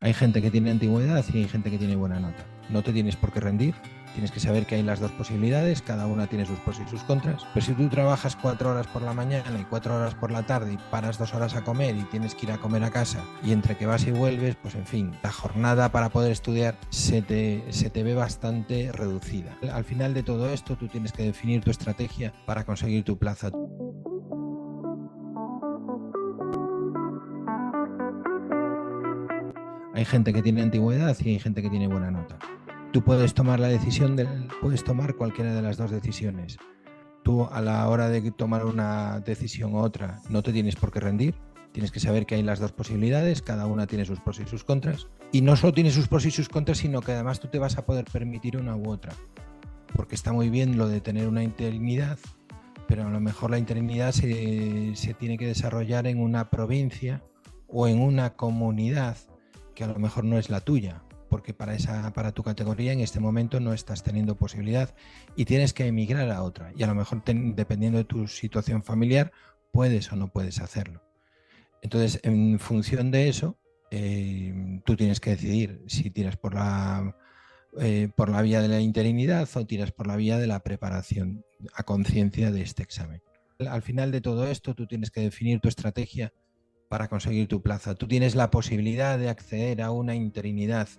Hay gente que tiene antigüedad y hay gente que tiene buena nota. No te tienes por qué rendir, tienes que saber que hay las dos posibilidades, cada una tiene sus pros y sus contras. Pero si tú trabajas 4 horas por la mañana y 4 horas por la tarde y paras 2 horas a comer y tienes que ir a comer a casa y entre que vas y vuelves, pues en fin, la jornada para poder estudiar se te ve bastante reducida. Al final de todo esto, tú tienes que definir tu estrategia para conseguir tu plaza. Hay gente que tiene antigüedad y hay gente que tiene buena nota. Tú puedes tomar puedes tomar cualquiera de las dos decisiones. Tú a la hora de tomar una decisión u otra no te tienes por qué rendir. Tienes que saber que hay las dos posibilidades, cada una tiene sus pros y sus contras. Y no solo tiene sus pros y sus contras, sino que además tú te vas a poder permitir una u otra. Porque está muy bien lo de tener una interinidad, pero a lo mejor la interinidad se tiene que desarrollar en una provincia o en una comunidad que a lo mejor no es la tuya, porque para tu categoría en este momento no estás teniendo posibilidad y tienes que emigrar a otra. Y a lo mejor, dependiendo de tu situación familiar, puedes o no puedes hacerlo. Entonces, en función de eso, tú tienes que decidir si tiras por la vía de la interinidad o tiras por la vía de la preparación a conciencia de este examen. Al final de todo esto, tú tienes que definir tu estrategia para conseguir tu plaza. Tú tienes la posibilidad de acceder a una interinidad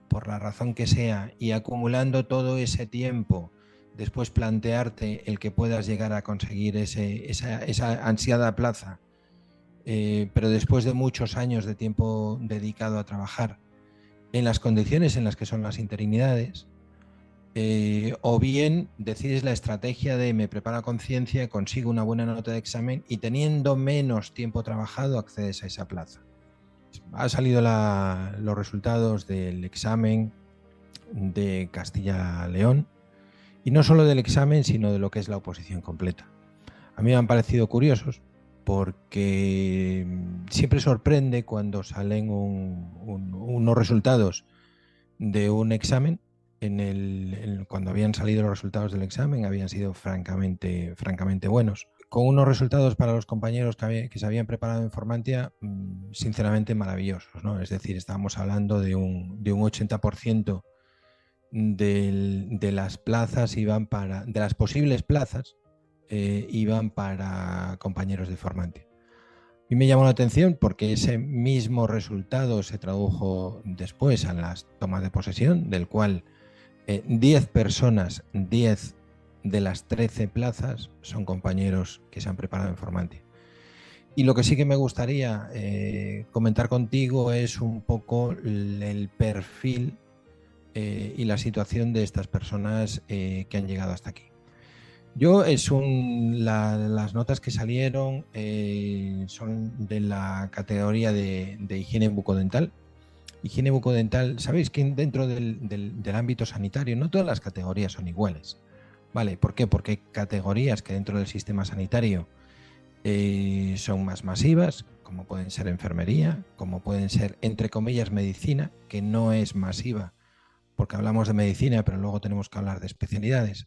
por la razón que sea y acumulando todo ese tiempo, después plantearte el que puedas llegar a conseguir esa ansiada plaza, pero después de muchos años de tiempo dedicado a trabajar en las condiciones en las que son las interinidades, o bien decides la estrategia de me preparo a conciencia, consigo una buena nota de examen y teniendo menos tiempo trabajado accedes a esa plaza. Han salido los resultados del examen de Castilla-León y no solo del examen, sino de lo que es la oposición completa. A mí me han parecido curiosos porque siempre sorprende cuando salen unos resultados de un examen. Cuando habían salido los resultados del examen habían sido francamente buenos, con unos resultados para los compañeros que se habían preparado en Formantia sinceramente maravillosos, ¿no? Es decir, estábamos hablando de un 80% de las plazas de las posibles plazas iban para compañeros de Formantia. Y me llamó la atención porque ese mismo resultado se tradujo después en las tomas de posesión, del cual 10 personas, 10 de las 13 plazas son compañeros que se han preparado en Formantia. Y lo que sí que me gustaría comentar contigo es un poco el perfil y la situación de estas personas que han llegado hasta aquí. Las notas que salieron son de la categoría de higiene bucodental. Higiene bucodental, sabéis que dentro del ámbito sanitario no todas las categorías son iguales. ¿Vale? ¿Por qué? Porque hay categorías que dentro del sistema sanitario son más masivas, como pueden ser enfermería, como pueden ser, entre comillas, medicina, que no es masiva, porque hablamos de medicina, pero luego tenemos que hablar de especialidades.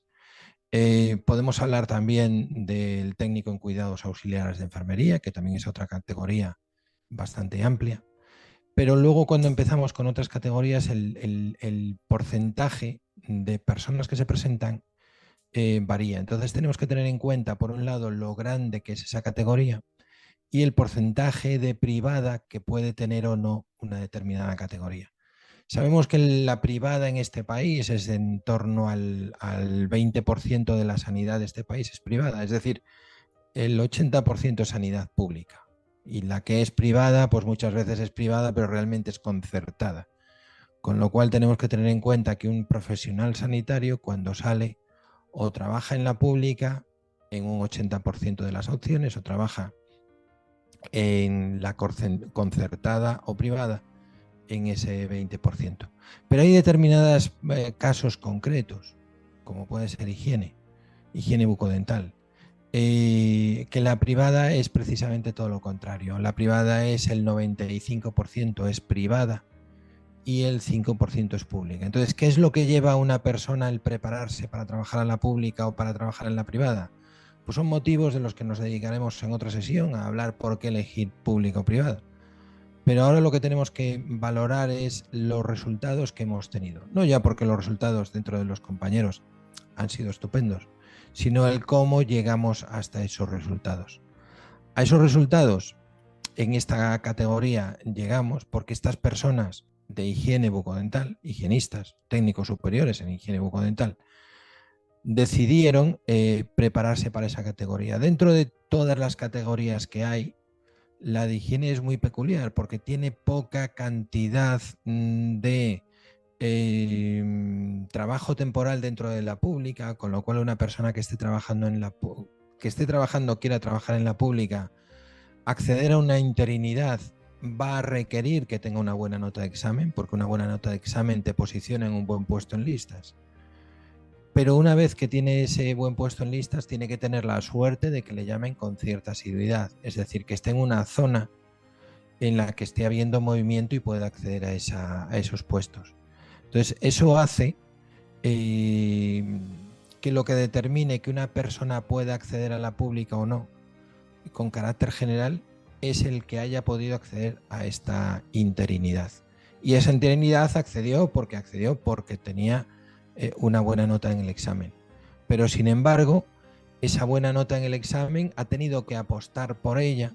Podemos hablar también del técnico en cuidados auxiliares de enfermería, que también es otra categoría bastante amplia. Pero luego cuando empezamos con otras categorías, el porcentaje de personas que se presentan varía. Entonces tenemos que tener en cuenta, por un lado, lo grande que es esa categoría y el porcentaje de privada que puede tener o no una determinada categoría. Sabemos que la privada en este país es en torno al 20% de la sanidad de este país es privada, es decir, el 80% es sanidad pública. Y la que es privada, pues muchas veces es privada, pero realmente es concertada. Con lo cual tenemos que tener en cuenta que un profesional sanitario cuando sale o trabaja en la pública en un 80% de las opciones o trabaja en la concertada o privada en ese 20%. Pero hay determinados casos concretos, como puede ser higiene bucodental, que la privada es precisamente todo lo contrario. La privada es el 95% es privada y el 5% es pública. Entonces, ¿qué es lo que lleva a una persona el prepararse para trabajar en la pública o para trabajar en la privada? Pues son motivos de los que nos dedicaremos en otra sesión a hablar por qué elegir pública o privada. Pero ahora lo que tenemos que valorar es los resultados que hemos tenido. No ya porque los resultados dentro de los compañeros han sido estupendos, sino el cómo llegamos hasta esos resultados. A esos resultados en esta categoría llegamos porque estas personas de higiene bucodental, higienistas, técnicos superiores en higiene bucodental, decidieron prepararse para esa categoría. Dentro de todas las categorías que hay, la de higiene es muy peculiar porque tiene poca cantidad de trabajo temporal dentro de la pública, con lo cual una persona que esté trabajando quiera trabajar en la pública, acceder a una interinidad va a requerir que tenga una buena nota de examen, porque una buena nota de examen te posiciona en un buen puesto en listas. Pero una vez que tiene ese buen puesto en listas, tiene que tener la suerte de que le llamen con cierta asiduidad, es decir, que esté en una zona en la que esté habiendo movimiento y pueda acceder a esos puestos. Entonces, eso hace que lo que determine que una persona pueda acceder a la pública o no, con carácter general, es el que haya podido acceder a esta interinidad. Y esa interinidad accedió porque tenía una buena nota en el examen. Pero sin embargo, esa buena nota en el examen ha tenido que apostar por ella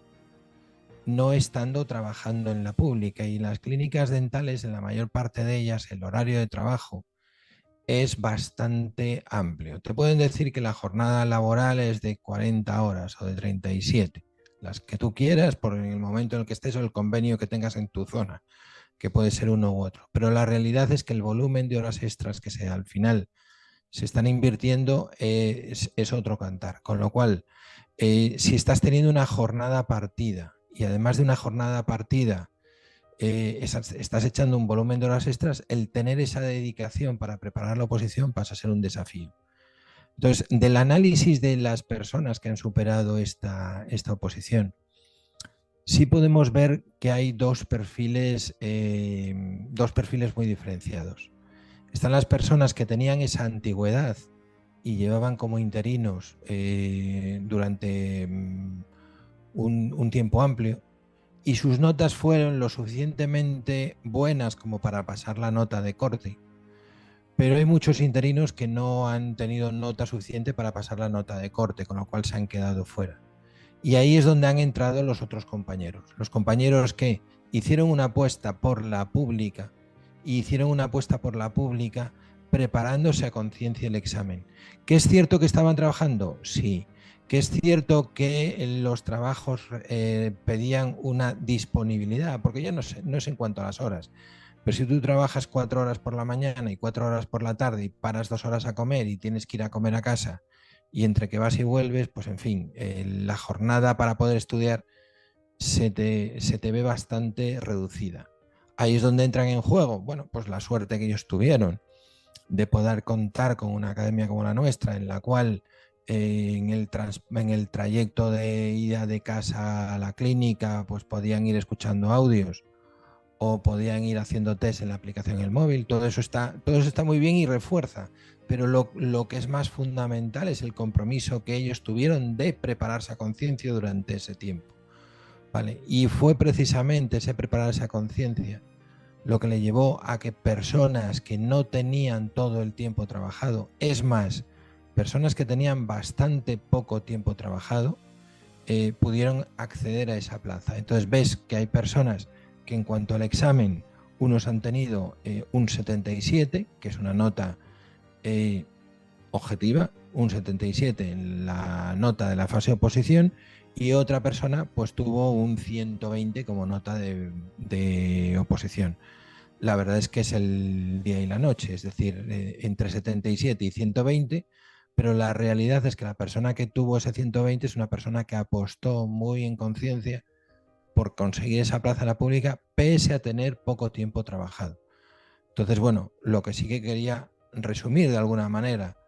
no estando trabajando en la pública. Y las clínicas dentales, en la mayor parte de ellas, el horario de trabajo es bastante amplio. Te pueden decir que la jornada laboral es de 40 horas o de 37, las que tú quieras por el momento en el que estés o el convenio que tengas en tu zona, que puede ser uno u otro. Pero la realidad es que el volumen de horas extras que al final se están invirtiendo es otro cantar. Con lo cual, si estás teniendo una jornada partida y además de una jornada partida estás echando un volumen de horas extras, el tener esa dedicación para preparar la oposición pasa a ser un desafío. Entonces, del análisis de las personas que han superado esta oposición, sí podemos ver que hay dos perfiles muy diferenciados. Están las personas que tenían esa antigüedad y llevaban como interinos durante un tiempo amplio, y sus notas fueron lo suficientemente buenas como para pasar la nota de corte. Pero hay muchos interinos que no han tenido nota suficiente para pasar la nota de corte, con lo cual se han quedado fuera. Y ahí es donde han entrado los otros compañeros. Los compañeros que hicieron una apuesta por la pública y hicieron una apuesta por la pública preparándose a conciencia el examen. ¿Que es cierto que estaban trabajando? Sí. ¿Que es cierto que los trabajos pedían una disponibilidad? Porque ya no es en cuanto a las horas. Pero si tú trabajas 4 horas por la mañana y 4 horas por la tarde y paras 2 horas a comer y tienes que ir a comer a casa, y entre que vas y vuelves, pues en fin, la jornada para poder estudiar se te ve bastante reducida. Ahí es donde entran en juego, bueno, pues la suerte que ellos tuvieron de poder contar con una academia como la nuestra, en la cual en el trayecto de ida de casa a la clínica, pues podían ir escuchando audios o podían ir haciendo test en la aplicación en el móvil. Todo eso está muy bien y refuerza, pero lo que es más fundamental es el compromiso que ellos tuvieron de prepararse a conciencia durante ese tiempo, ¿vale? Y fue precisamente ese prepararse a conciencia lo que le llevó a que personas que no tenían todo el tiempo trabajado, es más, personas que tenían bastante poco tiempo trabajado, pudieron acceder a esa plaza. Entonces ves que hay personas que en cuanto al examen, unos han tenido un 77, que es una nota objetiva, un 77 en la nota de la fase de oposición, y otra persona pues tuvo un 120 como nota de oposición. La verdad es que es el día y la noche, es decir, entre 77 y 120, pero la realidad es que la persona que tuvo ese 120 es una persona que apostó muy en conciencia por conseguir esa plaza en la pública pese a tener poco tiempo trabajado. Entonces, bueno, lo que sí que quería resumir de alguna manera,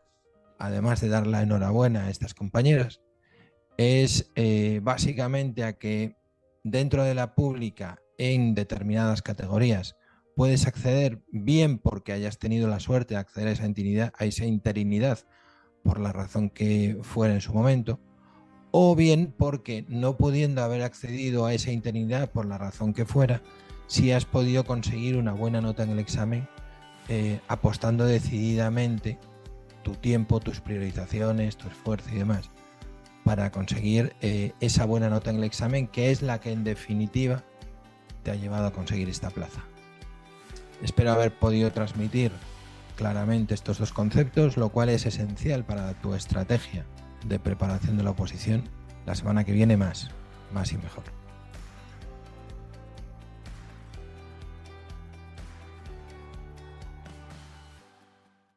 además de dar la enhorabuena a estas compañeras, es básicamente a que dentro de la pública, en determinadas categorías, puedes acceder bien porque hayas tenido la suerte de acceder a esa interinidad por la razón que fuera en su momento, o bien porque no pudiendo haber accedido a esa interinidad por la razón que fuera, sí has podido conseguir una buena nota en el examen, apostando decididamente tu tiempo, tus priorizaciones, tu esfuerzo y demás para conseguir esa buena nota en el examen, que es la que en definitiva te ha llevado a conseguir esta plaza. Espero haber podido transmitir claramente estos dos conceptos, lo cual es esencial para tu estrategia de preparación de la oposición. La semana que viene más y mejor.